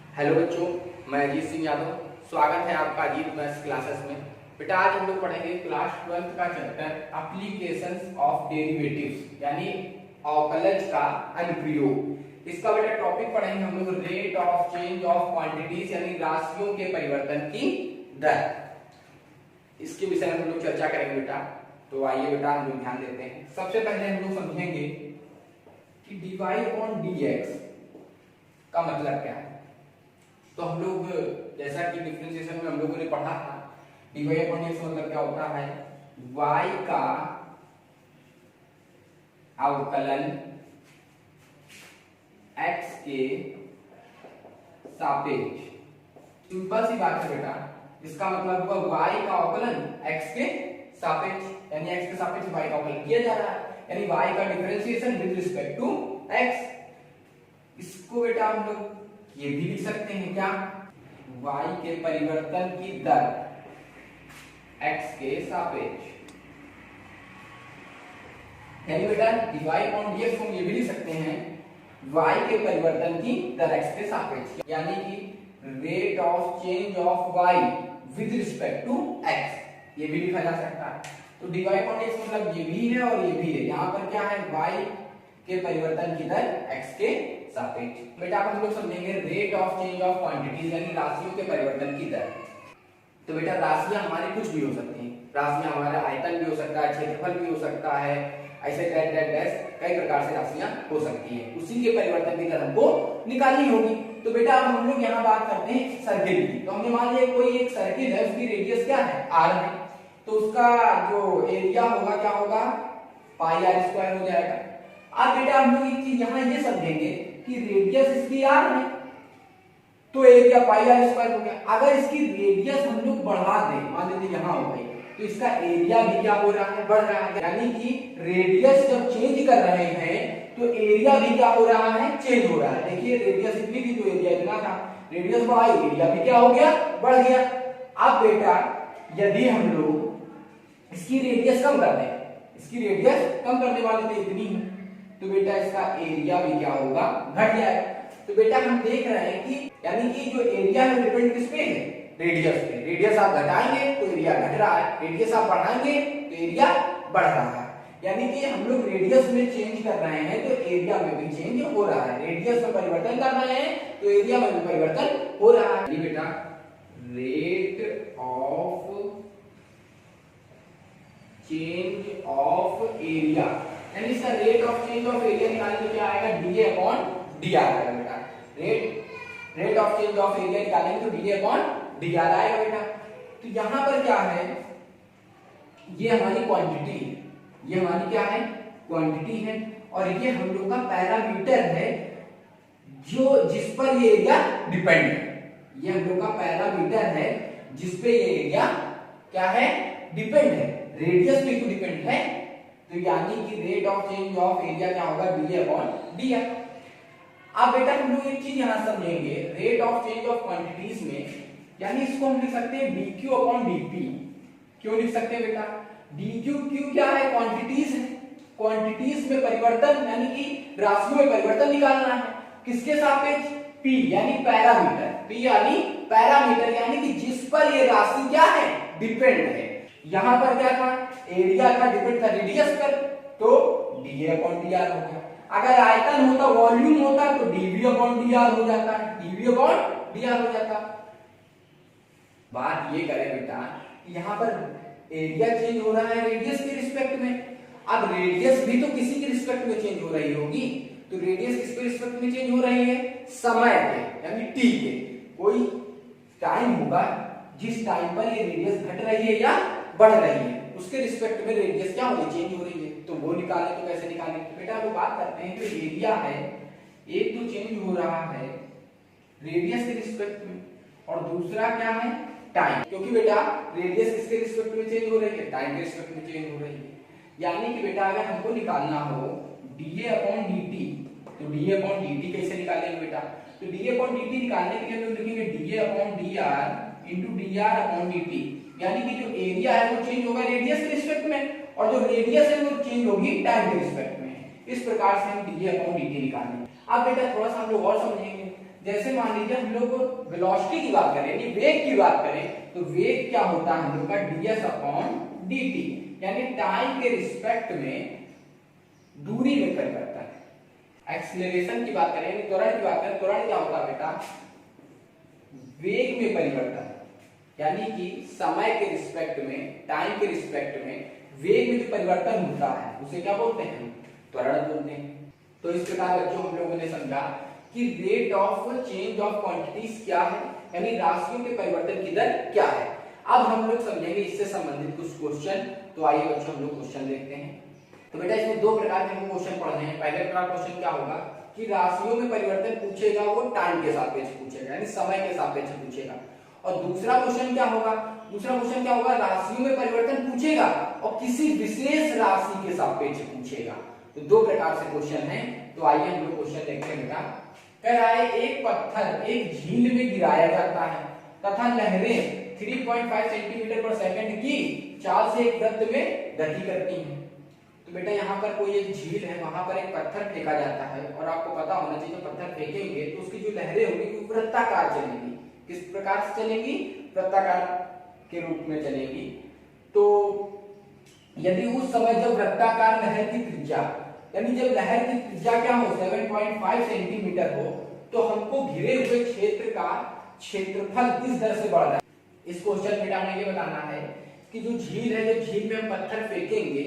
Hello बच्चों, मैं अजीत सिंह यादव। स्वागत है आपका अजीत मैथ्स क्लासेस में। बेटा आज हम लोग पढ़ेंगे क्लास 12th का चैप्टर एप्लीकेशंस ऑफ डेरिवेटिव्स यानी अवकलज का अनुप्रयोग। इसका बेटा टॉपिक पढ़ेंगे हम लोग rate of change of quantities यानी राशियों के परिवर्तन की दर। इसके विषय में हम लोग चर्चा करेंगे बेटा। तो आइए बेटा हम लोग ध्यान देते हैं। सबसे पहले हम लोग समझेंगे कि dy ऑन dx का मतलब क्या है। तो हम लोग जैसा कि डिफरेंशिएशन में हम लोगों ने पढ़ा था, dy अपॉन dx मतलब क्या होता है, y का अवकलन x के सापेक्ष। सिंपल सी बात है बेटा, इसका मतलब हुआ y का अवकलन x के सापेक्ष यानी x के सापेक्ष y का अवकलन किया जा रहा है, यानी y का differentiation with respect to x। इसको बेटा हम लोग ये भी लिख सकते हैं क्या, y के परिवर्तन की दर x के सापेक्ष। यानी बेटा dy ऑन dx को हम ये भी लिख सकते हैं y के परिवर्तन की दर x के सापेक्ष, यानी कि rate of change of y with respect to x, ये भी लिखा जा सकता है। तो dy ऑन dx मतलब ये भी है और ये भी है। यहाँ पर क्या है, y के परिवर्तन की दर x के सापेक्ष। बेटा हम लोग समझेंगे rate of change of quantities यानी राशियों के परिवर्तन की दर। तो बेटा राशियां हमारी कुछ भी हो सकती हैं, राशियां हमारा आयतन भी हो सकता है, क्षेत्रफल भी हो सकता है, ऐसे कई प्रकार से राशियां हो सकती हैं। उसी के परिवर्तन की दर हमको निकालनी होगी। तो बेटा अब हम लोग यहाँ बात करते हैं सर्किल की। तो हमने मान लिया कोई एक सर्किल है, उसकी रेडियस क्या है, r है। तो उसका जो एरिया होगा क्या होगा, पाई r स्क्वायर हो जाएगा। अब बेटा हम लोग एक चीज यहाँ ये समझेंगे कि रेडियस इसकी r है तो एरिया पाई r स्क्वायर हो गया। अगर इसकी रेडियस हम लोग बढ़ा दें, मान लीजिए यहाँ हो गई, तो इसका एरिया भी क्या हो रहा है, बढ़ रहा है। यानी कि रेडियस जब चेंज कर रहे हैं तो एरिया भी क्या हो रहा है, चेंज हो रहा है। देखिए रेडियस इतनी थी तो एरिया इतना था, रेडियस बढ़ाई एरिया भी क्या हो गया, बढ़ गया। अब बेटा यदि हम लोग इसकी रेडियस कम कर दें, इसकी रेडियस कम करने वाले थे इतनी, तो बेटा इसका एरिया भी क्या होगा, घट जाएगा। तो बेटा हम देख रहे हैं कि यानी कि जो एरिया है डिपेंड किस पे है, रेडियस पे। रेडियस आप घटाएंगे तो एरिया घट रहा है, रेडियस आप बढ़ाएंगे तो एरिया बढ़ रहा है। यानी कि हम लोग रेडियस में चेंज कर रहे हैं तो एरिया में भी चेंज हो रहा है। रेडियस में परिवर्तन कर रहे हैं तो एरिया में भी परिवर्तन हो रहा है। ये बेटा rate of change of area यानी इसका rate of change of area निकालने के क्या आएगा, dA अपॉन dr आएगा बेटा। Rate of change of area निकालेंगे तो dA अपॉन dr आएगा बेटा। तो यहां पर क्या है, ये हमारी क्वांटिटी है, ये हमारी क्या है, क्वांटिटी है, और ये हम लोग का पैरामीटर है जो जिस पर ये एरिया डिपेंड है। ये हम लोग का पैरामीटर है जिस पे ये एरिया क्या है, डिपेंड है, रेडियस पे तो डिपेंड है। तो यानी कि rate of change of area क्या होगा, dA अपॉन dr। अब बेटा हम लोग एक चीज यहां समझेंगे, rate of change of quantities में, यानी इसको हम लिख सकते हैं dq अपॉन dp। क्यों लिख सकते हैं बेटा, dq q क्या है, क्वांटिटीज है, क्वांटिटीज में परिवर्तन यानी कि राशियों में परिवर्तन निकालना है। किसके सापेक्ष, p यानी पैरामीटर, p यानी पैरामीटर यानी कि जिस पर ये राशि क्या है, डिपेंड है। यहां पर क्या था, एरिया का डिपेंड था रेडियस पर, तो dA अपॉन dr हो गया। अगर आयतन होता, वॉल्यूम होता तो dV अपॉन dr हो जाता है, dV अपॉन dr हो जाता। बात ये करें बेटा, यहाँ पर एरिया चेंज हो रहा है रेडियस के रिस्पेक्ट में। अब रेडियस भी तो किसी के रिस्पेक्ट में चेंज हो रही होगी, तो रेडियस किसके रिस्पेक्ट में चेंज हो रही है, समय के यानी t के। कोई टाइम होगा जिस टाइम पर ये रेडियस घट रही है या बढ़ रही है, उसके रिस्पेक्ट में रेडियस क्या हो रही है, चेंज हो रही है। तो वो निकालें तो कैसे निकालें, बेटा वो बात करते हैं, जो एरिया है एक तो चेंज हो रहा है रेडियस के रिस्पेक्ट में, और दूसरा क्या है, टाइम। क्योंकि बेटा रेडियस किसके रिस्पेक्ट में चेंज हो रही है, टाइम के रिस्पेक्ट में चेंज हो रही है। यानी कि बेटा अगर हमको निकालना हो dA अपॉन dt, तो dA अपॉन dt कैसे निकालेंगे बेटा, तो dA अपॉन dt निकालने के लिए हम लोग लिखेंगे dA upon dr into dr upon dt। यानी कि जो एरिया है वो चेंज होगा रेडियस के रिस्पेक्ट में, और जो रेडियस है वो चेंज होगी टाइम के रिस्पेक्ट में। इस प्रकार से हम dA अपॉन dt निकालेंगे। अब बेटा थोड़ा सा हम लोग और समझेंगे, जैसे मान लीजिए हम लोग वेलोसिटी की बात करें, यानी वेग की बात करें, तो वेग क्या होता है हम लोग का ds अपॉन dt, यानी टाइम के रिस्पेक्ट में दूरी में परिवर्तन। एक्सीलरेशन की बात करें, यानी त्वरण की बात करें, त्वरण क्या होता है बेटा, वेग में परिवर्तन, यानी कि समय के रिस्पेक्ट में, टाइम के रिस्पेक्ट में वेग में जो परिवर्तन होता है उसे क्या बोलते हैं, त्वरण बोलते हैं। तो इस प्रकार बच्चों हम लोगों ने समझा कि rate of change of quantities क्या है, यानी राशियों के परिवर्तन की दर क्या है। अब हम लोग समझेंगे इससे संबंधित कुछ क्वेश्चन। तो आइए बच्चों हम लोग क्वेश्चन देखते हैं। तो बेटा इसमें दो प्रकार के क्वेश्चन पढ़ने हैं। पहले प्रकार क्वेश्चन क्या होगा कि राशियों में परिवर्तन पूछेगा, वो टाइम के सापेक्ष पूछेगा, यानी समय के सापेक्ष पूछेगा। और दूसरा क्वेश्चन क्या होगा, दूसरा क्वेश्चन क्या होगा, राशियों में परिवर्तन पूछेगा और किसी विशेष राशि के सापेक्ष पूछेगा। तो दो प्रकार से क्वेश्चन है। तो आइए हम लोग क्वेश्चन देखते हैं बेटा। कह रहा है एक पत्थर एक झील में गिराया जाता है तथा लहरें 3.5 सेंटीमीटर पर सेकंड की चाल से एक वृत्त में गति करती हैं। तो बेटा यहाँ पर कोई एक झील है, वहां पर एक पत्थर फेंका जाता है और आपको पता होना चाहिए पत्थर फेंकेंगे तो उसकी जो लहरें होंगी वो वृत्ताकार चलेंगी। किस प्रकार से चलेंगी, वृत्ताकार के रूप में चलेगी। तो यदि उस समय जब वृत्ताकार लहर की त्रिज्या, यानी जब लहर की त्रिज्या क्या हो 7.5 सेंटीमीटर हो, तो हमको घिरे हुए क्षेत्र का क्षेत्रफल किस दर से बढ़ रहा है। इस क्वेश्चन में हमें ये बताना है कि जो झील है, जब झील में हम पत्थर फेंकेंगे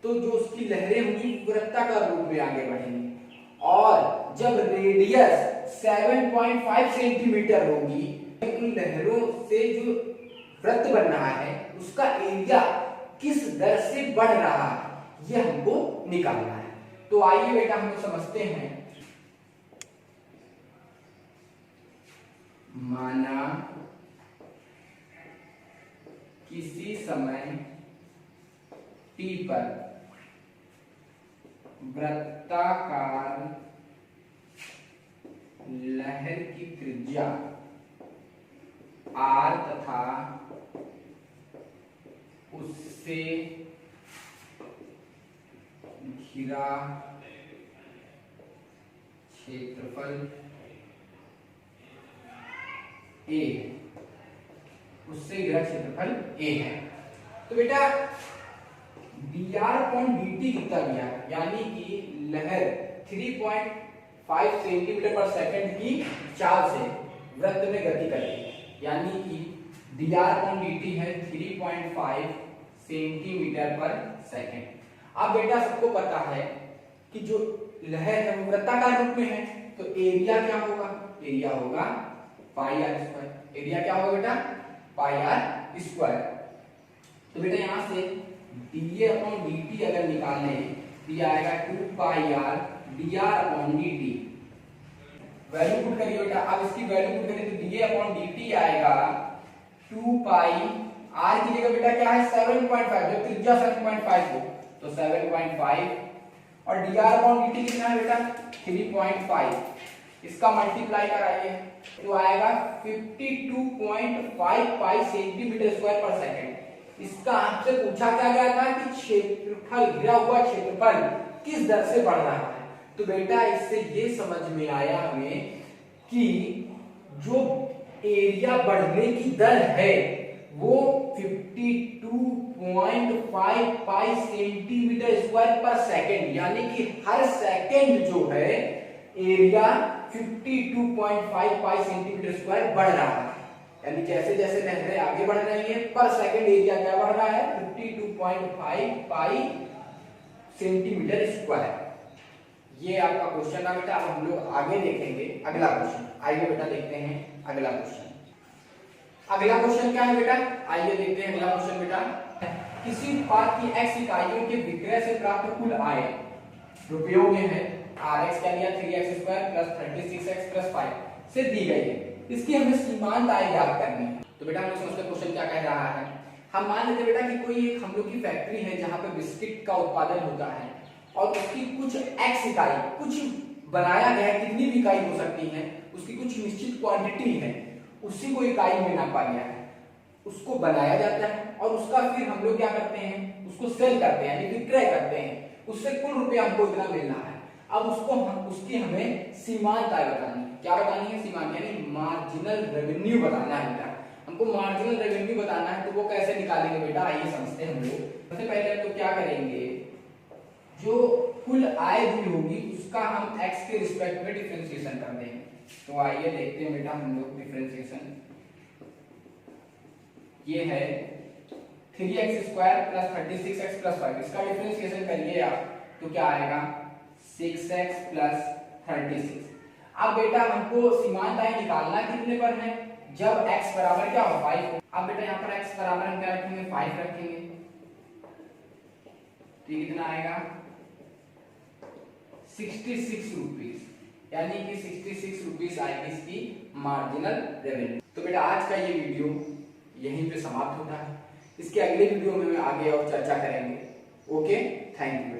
तो जो उसकी लहरें होंगी वृत्ताकार रूप में आगे बढ़ेंगी, और जब रेडियस 7.5 सेंटीमीटर होगी, उन लहरों से जो वृत्त बन रहा है उसका एरिया किस दर से बढ़ रहा है, यह हमको निकालना है। तो आइए बेटा हम लोग समझते हैं। माना किसी समय t पर वृत्ताकार लहर की त्रिज्या r तथा उससे घिरा क्षेत्रफल a है, उससे घिरा क्षेत्रफल a है। तो बेटा dr/dt कितना दिया, यानी कि लहर 3.5 सेंटीमीटर पर सेकंड की चाल से वृत्त में गति करती है, यानी कि dr/dt है 3.5 सेंटीमीटर पर सेकंड। अब बेटा सबको पता है कि जो लहर है वो वृत्ताकार रूप में है, तो एरिया क्या होगा, एरिया होगा पाई आर स्क्वायर। एरिया क्या होगा बेटा, पाई आर स्क्वायर। तो बेटा यहां से dA/dt अगर निकालने तो आएगा 2 पाई आर dr/dt। वैल्यू पुट करिए बेटा। अब इसकी वैल्यू पुट करें तो dA/dt आएगा 2 पाई r की जगह बेटा क्या है 7.5, जो त्रिज्या 7.5 हो तो 7.5, और dr/dt कितना है बेटा 3.5। इसका मल्टीप्लाई कराइए तो आएगा 52.5 पाई सेंटीमीटर स्क्वायर पर सेकंड। इसका आपसे पूछा क्या गया था कि क्षेत्रफल, घिरा हुआ क्षेत्रफल किस दर से बढ़ रहा है। तो बेटा इससे ये समझ में आया हमें कि जो एरिया बढ़ने की दर है वो 52.5 पाई सेंटीमीटर स्क्वायर पर सेकंड, यानी कि हर सेकंड जो है एरिया 52.5 पाई सेंटीमीटर स्क्वायर बढ़ रहा है। यानी जैसे जैसे लहरें आगे बढ़ रही है पर सेकंड एरिया क्या बढ़ रहा है 52.5 पाई सेंटीमीटर स्क्वायर। ये आपका क्वेश्चन है बेटा। अब हम लोग आगे देखेंगे अगला क्वेश्चन। आइए बेटा देखते हैं अगला क्वेश्चन। अगला क्वेश्चन क्या है बेटा, आइए देखते हैं अगला क्वेश्चन बेटा। किसी उत्पाद की x इकाइयों के विक्रय से प्राप्त कुल आय रुपयों में है, rx क्या दिया 3x square plus 36x plus 5 से दी गई है। इसकी हमें सीमांत आय ज्ञात करनी है। तो बेटा हम लोग समझते हैं क्वेश्चन क्या कह रहा है। हम मान लेते बेटा कि कोई एक हम लोग की फैक्ट्री है जहां पे बिस्किट का उत्पादन होता है और उसकी कुछ x इकाई, कुछ बनाया गया है, कितनी भी इकाई हो सकती है, उसकी कुछ निश्चित क्वांटिटी है, उसी को इकाई में नापा गया है, उसको बनाया जाता है और उसका फिर हम लोग क्या करते हैं, उसको सेल करते हैं, यानी विक्रय करते हैं, उससे कुल रुपया हमको इतना मिल रहा है। अब उसको उसकी हमें सीमांत आय बतानी है। क्या बतानी है सीमांत, यानी मार्जिनल रेवेन्यू बताना है बेटा। हमको मार्जिनल रेवेन्यू बताना है, तो वो कैसे निकालेंगे बेटा, आइए समझते हैं हम लोग। सबसे पहले तो क्या करेंगे, जो कुल आय हुई होगी उसका हम x के रिस्पेक्ट में डिफरेंशिएशन कर देंगे। तो आइए देखते हैं बेटा हम लोग डिफरेंशिएशन। ये है 3x square plus 36x plus 5, इसका डिफरेंशिएशन करिए आप तो क्या आएगा 6x प्लस 36। अब बेटा हमको सीमांत आय निकालना कितने पर है, जब x बराबर क्या हो 5। अब बेटा यहाँ पर x बराबर हम क्या रखेंगे 5 रखेंगे, तो ये कितना आएगा 66 रुपीज, यानी कि 66 रुपीज आएगी इसकी मार्जिनल रेवेन्यू। तो बेटा आज का ये वीडियो यहीं पे समाप्त होता है, इसके अगले वीडियो में आगे और चर्चा करेंगे। Okay, thank you.